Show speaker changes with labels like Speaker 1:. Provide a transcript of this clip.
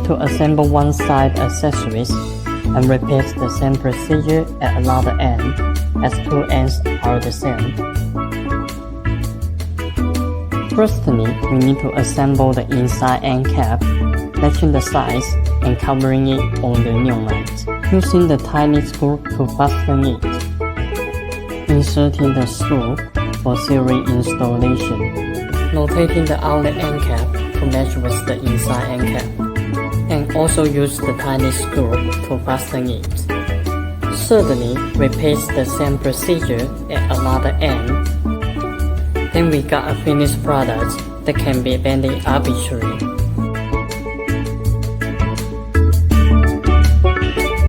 Speaker 1: to assemble one side accessories and repeat the same procedure at another end, as two ends are the same. Firstly, we need to assemble the inside end cap, matching the size and covering it on the new nut, using the tiny screw to fasten it. Inserting the screw for series installation. Rotating the outlet end cap to match with the inside end cap, and also use the tiny screw to fasten it. Thirdly, repeat the same procedure at another end. Then we got a finished product that can be bending arbitrarily.